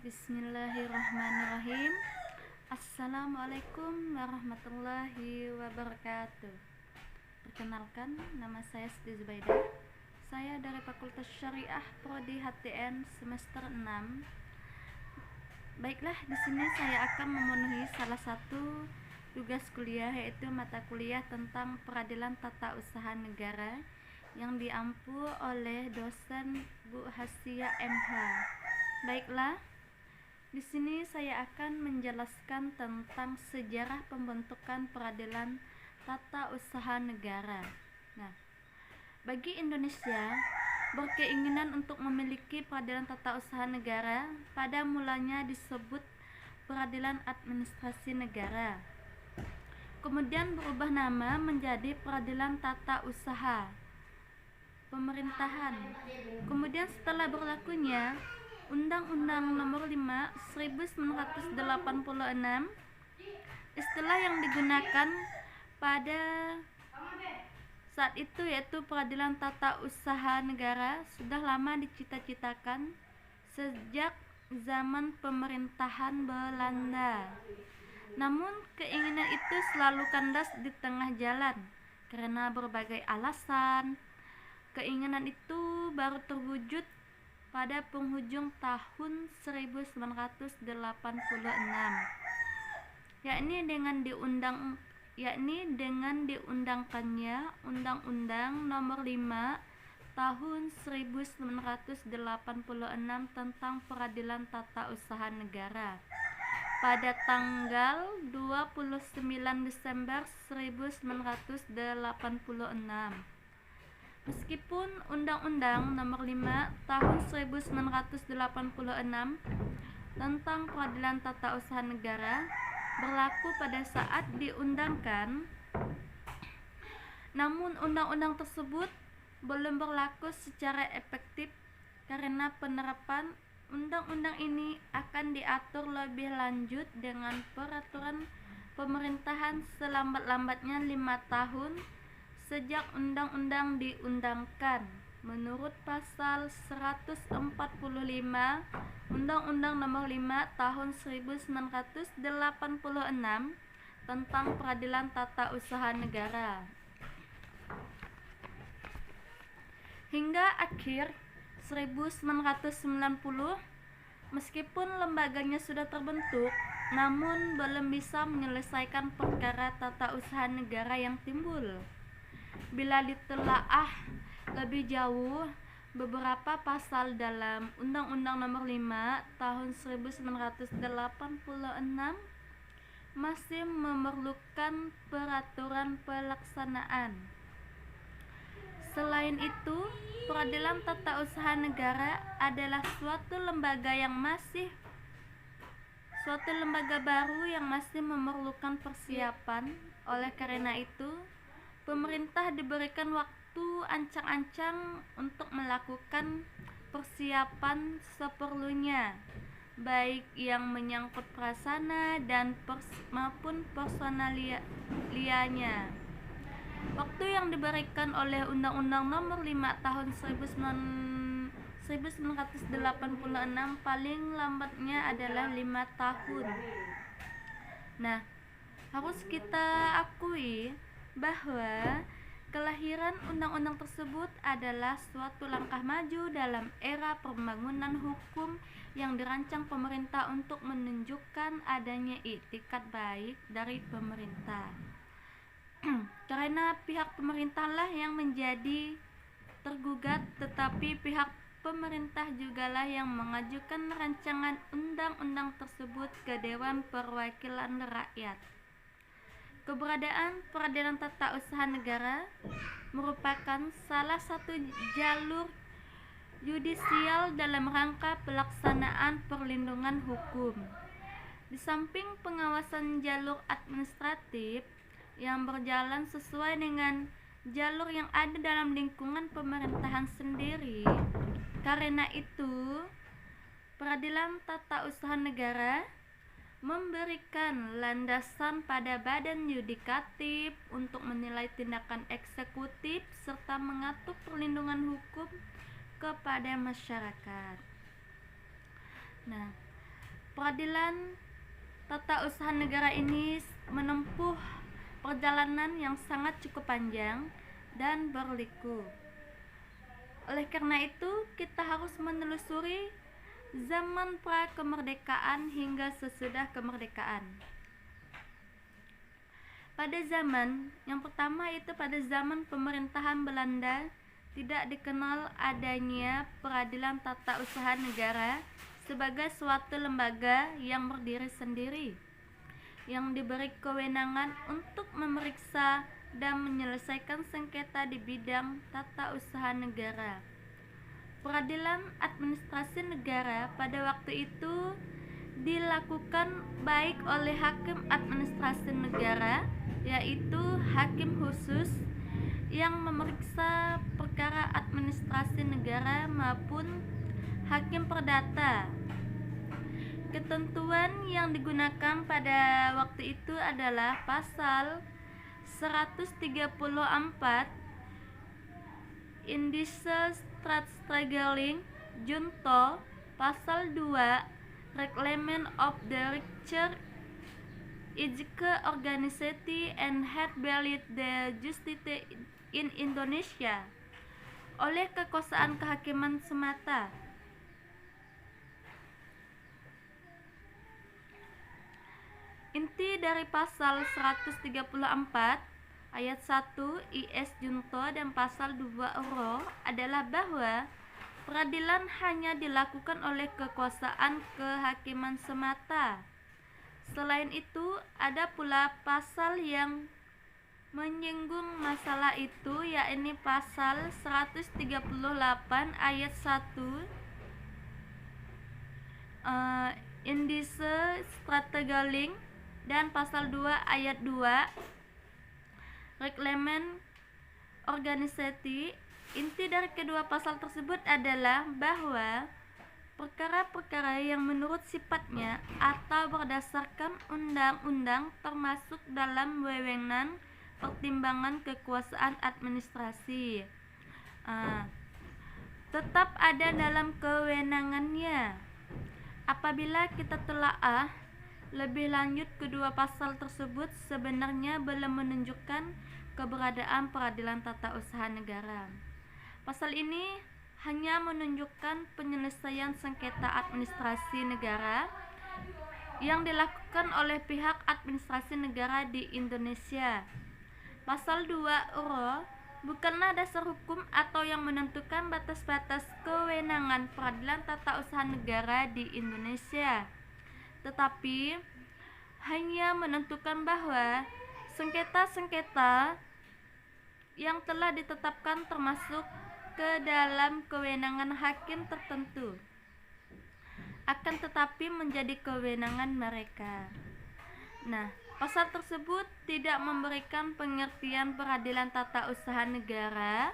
Bismillahirrahmanirrahim. Assalamualaikum warahmatullahi wabarakatuh. Perkenalkan, nama saya Siti Zubaidah. Saya dari Fakultas Syariah Prodi HTN semester 6. Baiklah, di sini saya akan memenuhi salah satu tugas kuliah, yaitu mata kuliah tentang peradilan tata usaha negara yang diampu oleh dosen Bu Hasia MH. Baiklah, di sini saya akan menjelaskan tentang sejarah pembentukan peradilan tata usaha negara. Nah, bagi Indonesia berkeinginan untuk memiliki peradilan tata usaha negara, pada mulanya disebut peradilan administrasi negara. Kemudian berubah nama menjadi peradilan tata usaha pemerintahan. Kemudian setelah berlakunya Undang-Undang Nomor 5 1986, istilah yang digunakan pada saat itu yaitu peradilan tata usaha negara sudah lama dicita-citakan sejak zaman pemerintahan Belanda. Namun keinginan itu selalu kandas di tengah jalan karena berbagai alasan. Keinginan itu baru terwujud pada penghujung tahun 1986, yakni dengan diundangkannya Undang-Undang Nomor 5 Tahun 1986 tentang Peradilan Tata Usaha Negara pada tanggal 29 Desember 1986. Meskipun Undang-Undang Nomor 5 Tahun 1986 tentang Peradilan Tata Usaha Negara berlaku pada saat diundangkan, namun undang-undang tersebut belum berlaku secara efektif karena penerapan undang-undang ini akan diatur lebih lanjut dengan peraturan pemerintahan selambat-lambatnya 5 tahun sejak undang-undang diundangkan menurut pasal 145 Undang-Undang Nomor 5 Tahun 1986 tentang Peradilan Tata Usaha Negara. Hingga akhir 1990, meskipun lembaganya sudah terbentuk, namun belum bisa menyelesaikan perkara tata usaha negara yang timbul. Bila ditelaah lebih jauh, beberapa pasal dalam Undang-Undang Nomor 5 Tahun 1986 masih memerlukan peraturan pelaksanaan. Selain itu, Peradilan Tata Usaha Negara adalah suatu lembaga baru yang masih memerlukan persiapan. Oleh karena itu, pemerintah diberikan waktu ancang-ancang untuk melakukan persiapan seperlunya, baik yang menyangkut prasarana dan maupun personalianya. Waktu yang diberikan oleh Undang-Undang Nomor 5 Tahun 1986 paling lambatnya adalah 5 tahun. Nah, harus kita akui bahwa kelahiran undang-undang tersebut adalah suatu langkah maju dalam era pembangunan hukum yang dirancang pemerintah untuk menunjukkan adanya itikad baik dari pemerintah. Karena pihak pemerintahlah yang menjadi tergugat, tetapi pihak pemerintah jugalah yang mengajukan rancangan undang-undang tersebut ke Dewan Perwakilan Rakyat. Keberadaan Peradilan Tata Usaha Negara merupakan salah satu jalur yudisial dalam rangka pelaksanaan perlindungan hukum. Di samping pengawasan jalur administratif yang berjalan sesuai dengan jalur yang ada dalam lingkungan pemerintahan sendiri, karena itu Peradilan Tata Usaha Negara memberikan landasan pada badan yudikatif untuk menilai tindakan eksekutif serta mengatur perlindungan hukum kepada masyarakat. Nah, Peradilan tata usaha negara ini menempuh perjalanan yang sangat cukup panjang dan berliku. Oleh karena itu, kita harus menelusuri zaman pra-kemerdekaan hingga sesudah kemerdekaan. Pada zaman yang pertama, itu pada zaman pemerintahan Belanda, tidak dikenal adanya peradilan tata usaha negara sebagai suatu lembaga yang berdiri sendiri, yang diberi kewenangan untuk memeriksa dan menyelesaikan sengketa di bidang tata usaha negara. Peradilan administrasi negara pada waktu itu dilakukan baik oleh hakim administrasi negara, yaitu hakim khusus yang memeriksa perkara administrasi negara, maupun hakim perdata. Ketentuan yang digunakan pada waktu itu adalah pasal 134 Indische Strafregeling Junto, pasal 2 Reglement of the Rechtspflegige Organisatie en het Beleid de Justitie in Indonesia, oleh kekuasaan kehakiman semata. Inti dari pasal 134 ayat 1 IS Junto dan pasal 2 URO adalah bahwa peradilan hanya dilakukan oleh kekuasaan kehakiman semata. Selain itu, ada pula pasal yang menyinggung masalah itu, yakni pasal 138 ayat 1 Indische Strafregeling dan pasal 2 ayat 2 Reglement Organisatie. Inti dari kedua pasal tersebut adalah bahwa perkara-perkara yang menurut sifatnya atau berdasarkan undang-undang termasuk dalam wewenang pertimbangan kekuasaan administrasi, tetap ada dalam kewenangannya. Apabila kita telaah lebih lanjut, kedua pasal tersebut sebenarnya belum menunjukkan keberadaan peradilan tata usaha negara. Pasal ini hanya menunjukkan penyelesaian sengketa administrasi negara yang dilakukan oleh pihak administrasi negara di Indonesia. Pasal 2 URO bukanlah dasar hukum atau yang menentukan batas-batas kewenangan peradilan tata usaha negara di Indonesia, tetapi hanya menentukan bahwa sengketa-sengketa yang telah ditetapkan termasuk ke dalam kewenangan hakim tertentu, akan tetapi menjadi kewenangan mereka. Nah, pasal tersebut tidak memberikan pengertian peradilan tata usaha negara,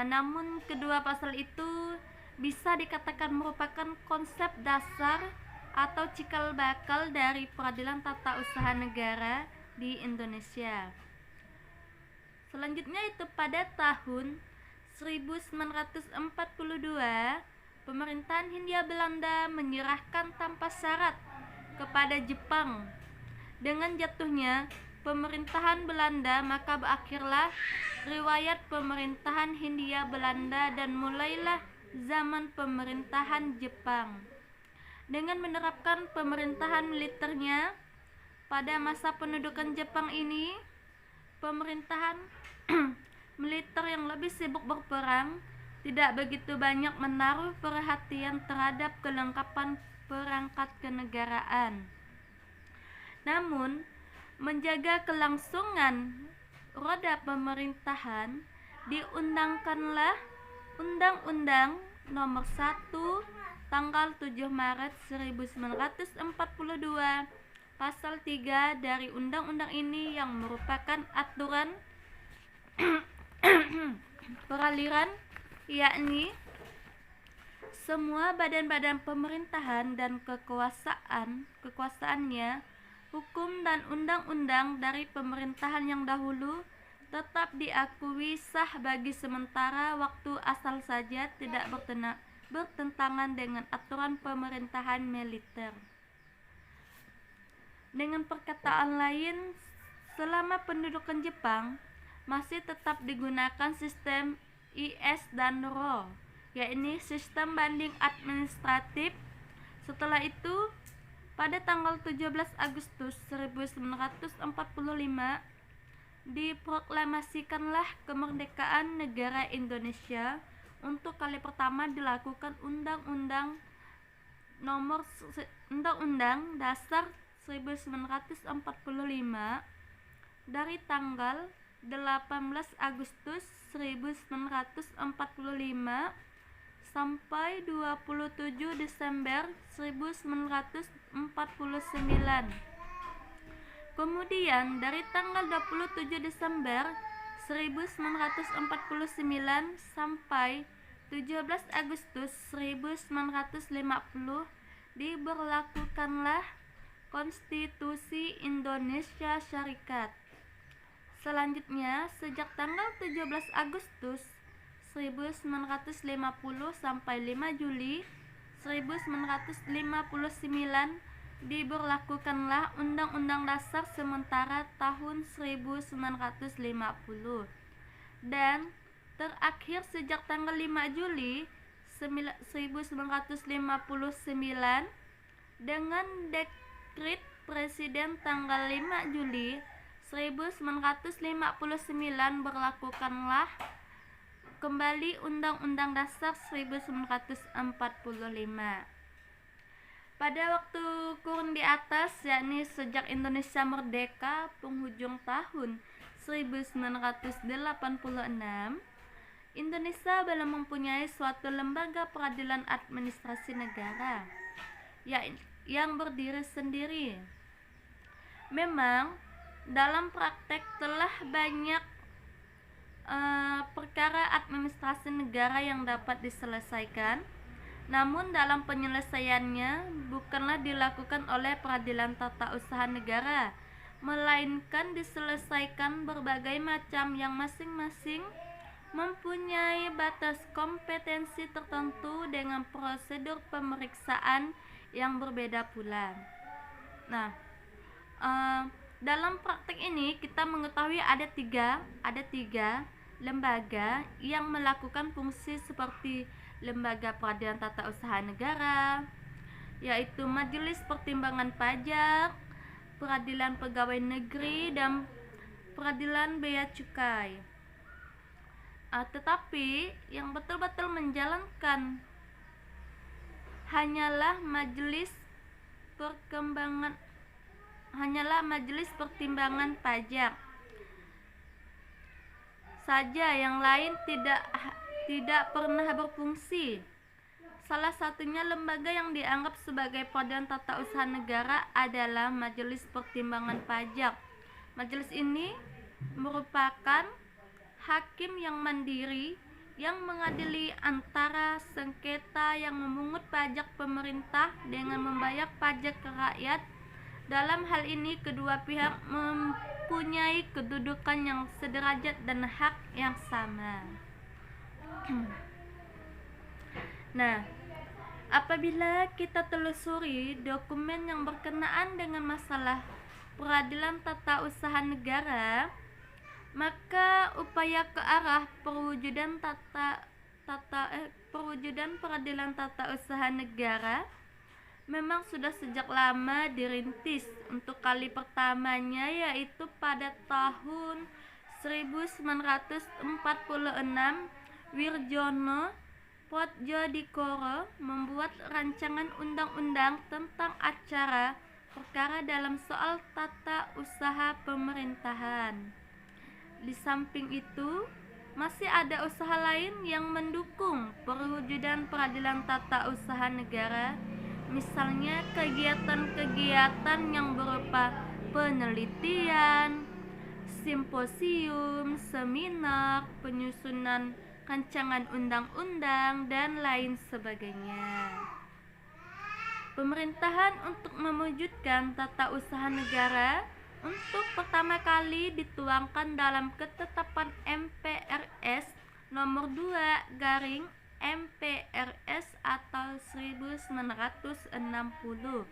namun kedua pasal itu bisa dikatakan merupakan konsep dasar atau cikal bakal dari peradilan tata usaha negara di Indonesia. Selanjutnya itu pada tahun 1942 pemerintahan Hindia Belanda menyerahkan tanpa syarat kepada Jepang. Dengan jatuhnya pemerintahan Belanda, maka berakhirlah riwayat pemerintahan Hindia Belanda dan mulailah zaman pemerintahan Jepang. Dengan menerapkan pemerintahan militernya pada masa pendudukan Jepang ini, pemerintahan militer yang lebih sibuk berperang tidak begitu banyak menaruh perhatian terhadap kelengkapan perangkat kenegaraan. Namun, menjaga kelangsungan roda pemerintahan, diundangkanlah Undang-Undang Nomor 1 tanggal 7 Maret 1942 pasal 3 dari undang-undang ini yang merupakan aturan peralihan, yakni semua badan-badan pemerintahan dan kekuasaannya, hukum dan undang-undang dari pemerintahan yang dahulu tetap diakui sah bagi sementara waktu, asal saja tidak bertentangan dengan aturan pemerintahan militer. Dengan perkataan lain, selama pendudukan Jepang masih tetap digunakan sistem IS dan RO, yakni sistem banding administratif. Setelah itu, pada tanggal 17 Agustus 1945 diproklamasikanlah kemerdekaan negara Indonesia. Untuk kali pertama dilakukan Undang-Undang Dasar 1945 dari tanggal 18 Agustus 1945 sampai 27 Desember 1949. Kemudian dari tanggal 27 Desember 1949 sampai 17 Agustus 1950 diberlakukanlah Konstitusi Indonesia Syarikat. Selanjutnya, sejak tanggal 17 Agustus 1950 sampai 5 Juli 1959 diberlakukanlah Undang-Undang Dasar sementara tahun 1950, dan terakhir sejak tanggal 5 Juli 1959 dengan Dekret Presiden tanggal 5 Juli 1959 berlakukanlah kembali Undang-Undang Dasar 1945. Pada waktu kurun di atas, yakni sejak Indonesia merdeka penghujung tahun 1986, Indonesia belum mempunyai suatu lembaga peradilan administrasi negara yang berdiri sendiri. Memang dalam praktek telah banyak perkara administrasi negara yang dapat diselesaikan, namun dalam penyelesaiannya bukanlah dilakukan oleh peradilan tata usaha negara, melainkan diselesaikan berbagai macam yang masing-masing mempunyai batas kompetensi tertentu dengan prosedur pemeriksaan yang berbeda pula. Nah, dalam praktek ini kita mengetahui ada tiga lembaga yang melakukan fungsi seperti lembaga peradilan tata usaha negara, yaitu Majelis Pertimbangan Pajak, Peradilan Pegawai Negeri, dan Peradilan Bea Cukai. Tetapi yang betul-betul menjalankan hanyalah Majelis Pertimbangan Pajak saja, yang lain tidak pernah berfungsi. Salah satunya lembaga yang dianggap sebagai peradilan tata usaha negara adalah Majelis Pertimbangan Pajak. Majelis ini merupakan hakim yang mandiri yang mengadili antara sengketa yang memungut pajak pemerintah dengan membayar pajak ke rakyat. Dalam hal ini kedua pihak mempunyai kedudukan yang sederajat dan hak yang sama. Nah, apabila kita telusuri dokumen yang berkenaan dengan masalah peradilan tata usaha negara, maka upaya ke arah perwujudan peradilan tata usaha negara memang sudah sejak lama dirintis. Untuk kali pertamanya yaitu pada tahun 1946, Wirjono Potjodikoro membuat rancangan undang-undang tentang acara perkara dalam soal tata usaha pemerintahan. Di samping itu, masih ada usaha lain yang mendukung perwujudan peradilan tata usaha negara, misalnya kegiatan-kegiatan yang berupa penelitian, simposium, seminar, penyusunan rancangan undang-undang, dan lain sebagainya. Pemerintahan untuk mewujudkan tata usaha negara untuk pertama kali dituangkan dalam Ketetapan MPRS nomor 2/MPRS atau 1960.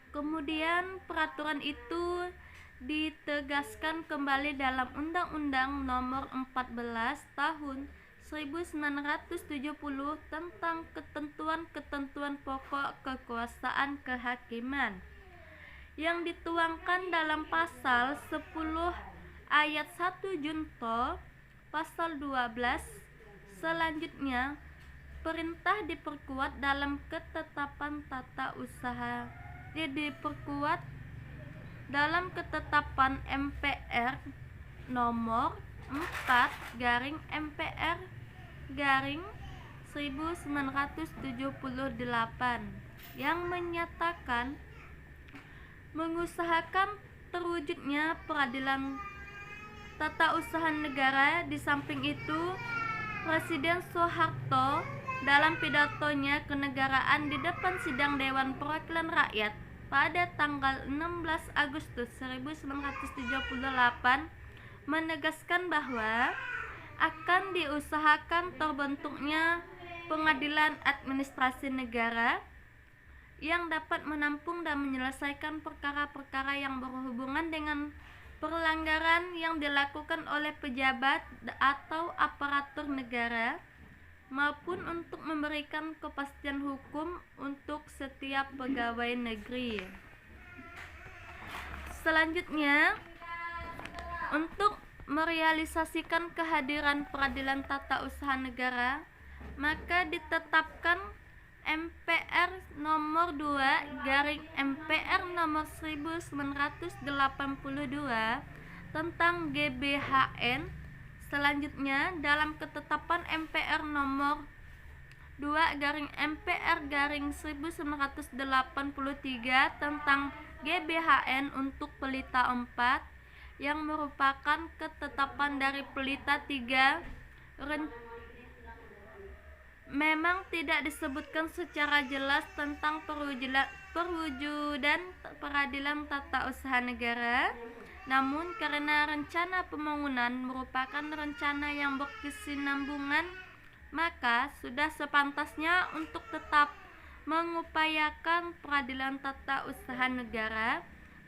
Kemudian peraturan itu ditegaskan kembali dalam Undang-Undang Nomor 14 Tahun 1970 tentang ketentuan-ketentuan pokok kekuasaan kehakiman yang dituangkan dalam pasal 10 ayat 1 Junto pasal 12. Selanjutnya, perintah diperkuat dalam ketetapan tata usaha diperkuat dalam ketetapan MPR nomor 4/MPR/1978 yang menyatakan mengusahakan terwujudnya peradilan tata usaha negara. Di samping itu, Presiden Soeharto dalam pidatonya kenegaraan di depan sidang Dewan Perwakilan Rakyat pada tanggal 16 Agustus 1978 menegaskan bahwa akan diusahakan terbentuknya pengadilan administrasi negara yang dapat menampung dan menyelesaikan perkara-perkara yang berhubungan dengan pelanggaran yang dilakukan oleh pejabat atau aparatur negara, maupun untuk memberikan kepastian hukum untuk setiap pegawai negeri. Selanjutnya, untuk merealisasikan kehadiran peradilan tata usaha negara, maka ditetapkan MPR nomor 2/MPR nomor 1982 tentang GBHN. Selanjutnya, dalam ketetapan MPR nomor 2/MPR/1983 tentang GBHN untuk Pelita 4 yang merupakan ketetapan dari Pelita 3, memang tidak disebutkan secara jelas tentang perwujudan peradilan tata usaha negara. Namun karena rencana pembangunan merupakan rencana yang berkesinambungan, maka sudah sepantasnya untuk tetap mengupayakan peradilan tata usaha negara.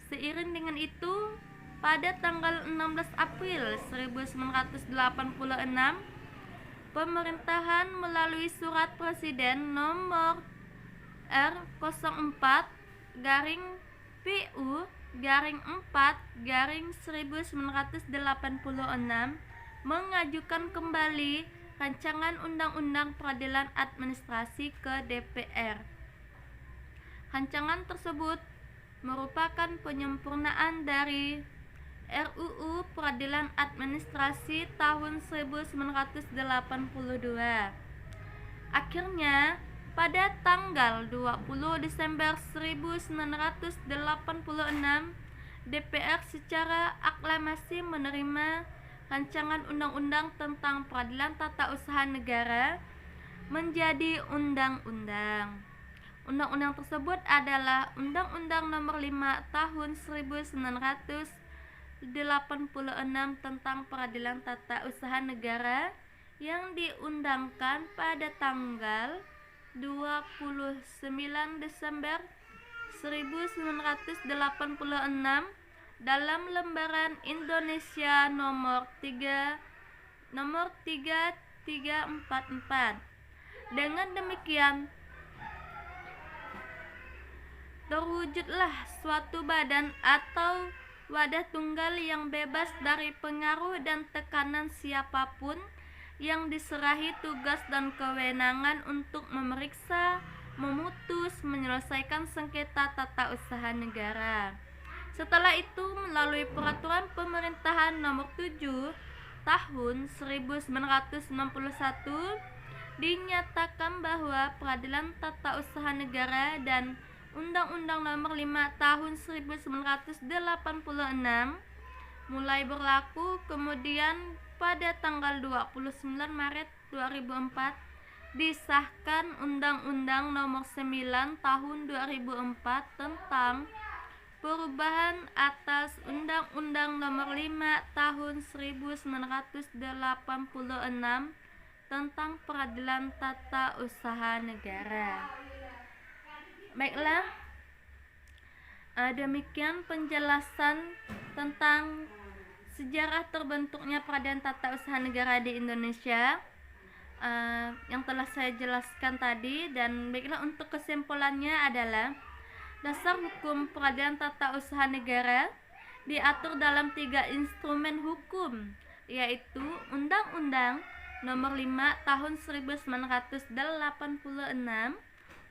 Seiring dengan itu, pada tanggal 16 April 1986, pemerintahan melalui surat Presiden nomor R04/PU/4/1986 mengajukan kembali rancangan Undang-Undang Peradilan Administrasi ke DPR. Rancangan tersebut merupakan penyempurnaan dari RUU Peradilan Administrasi tahun 1982. Akhirnya, pada tanggal 20 Desember 1986, DPR secara aklamasi menerima rancangan undang-undang tentang peradilan tata usaha negara menjadi undang-undang. Undang-undang tersebut adalah Undang-Undang Nomor 5 Tahun 1986 tentang peradilan tata usaha negara yang diundangkan pada tanggal 29 Desember 1986 dalam lembaran Indonesia nomor 3344. Dengan demikian, terwujudlah suatu badan atau wadah tunggal yang bebas dari pengaruh dan tekanan siapapun, yang diserahi tugas dan kewenangan untuk memeriksa, memutus, menyelesaikan sengketa tata usaha negara. Setelah itu, melalui Peraturan Pemerintahan Nomor 7 Tahun 1961, dinyatakan bahwa Peradilan Tata Usaha Negara dan Undang-Undang Nomor 5 Tahun 1986 mulai berlaku. Kemudian pada tanggal 29 Maret 2004 disahkan Undang-Undang Nomor 9 Tahun 2004 tentang perubahan atas Undang-Undang Nomor 5 Tahun 1986 tentang Peradilan Tata Usaha Negara. Baiklah, Demikian penjelasan tentang sejarah terbentuknya Peradilan Tata Usaha Negara di Indonesia yang telah saya jelaskan tadi. Dan baiklah, untuk kesimpulannya adalah dasar hukum Peradilan Tata Usaha Negara diatur dalam 3 instrumen hukum, yaitu Undang-Undang Nomor 5 Tahun 1986,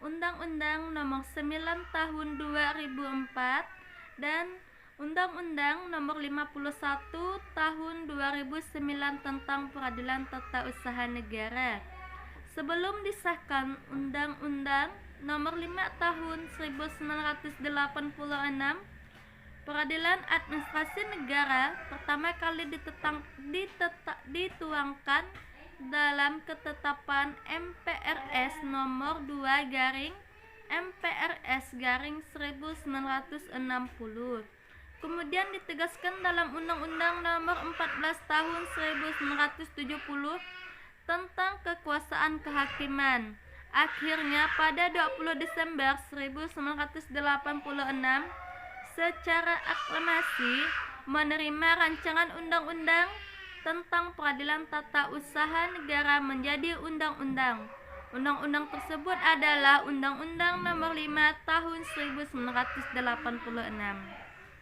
Undang-Undang Nomor 9 Tahun 2004, dan Undang-Undang Nomor 51 Tahun 2009 tentang Peradilan Tata Usaha Negara. Sebelum disahkan Undang-Undang Nomor 5 Tahun 1986, Peradilan Administrasi Negara pertama kali dituangkan dalam Ketetapan MPRS Nomor 2/MPRS/1960. Kemudian ditegaskan dalam Undang-Undang Nomor 14 Tahun 1970 tentang kekuasaan kehakiman. Akhirnya pada 20 Desember 1986 secara aklamasi menerima rancangan undang-undang tentang Peradilan Tata Usaha Negara menjadi undang-undang. Undang-undang tersebut adalah Undang-Undang Nomor 5 Tahun 1986.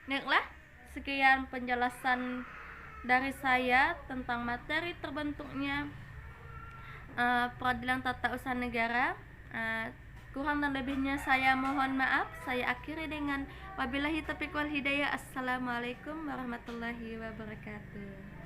Baiklah, sekian penjelasan dari saya tentang materi terbentuknya Peradilan Tata Usaha Negara. Kurang dan lebihnya saya mohon maaf. Saya akhiri dengan wabillahi taufiq wal hidayah. Assalamualaikum warahmatullahi wabarakatuh.